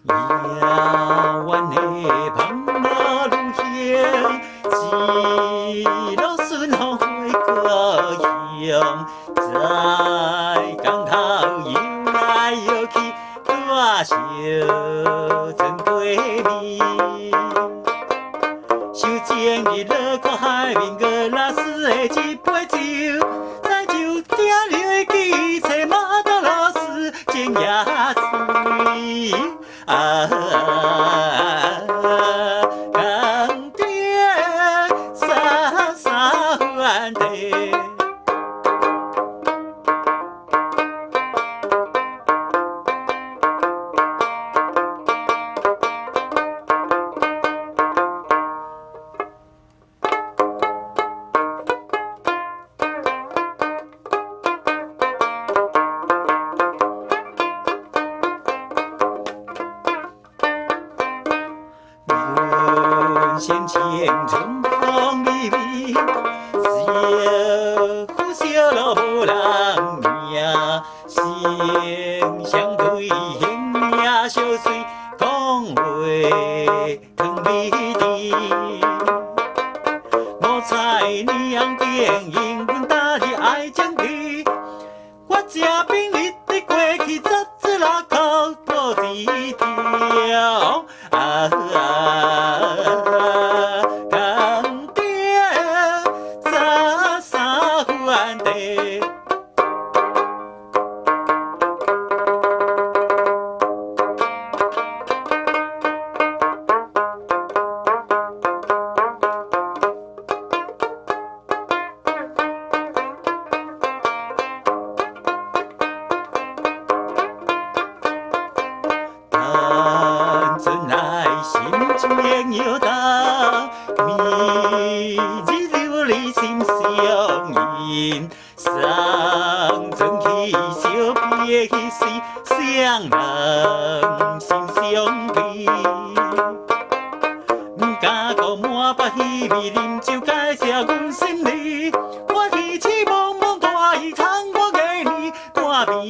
夜晚的旁那路乡，一路顺风回故乡，在港头游来游去，大笑真对味。想前日落看海面个拉丝的一杯酒，在酒店里记找马达拉斯真也水。港边沙沙湾地。先前春风微微，小苦小乐无人命，心相对形影相随，讲话汤美甜。五彩娘定因阮大日爱情地，我吃冰日的过去十六口破字条。情摇打，明日流离心相印，送春去小别去时，双人心相依。不敢讲满腹喜味，啉酒解释阮心里。我起起蒙蒙大意，窗我给你看美。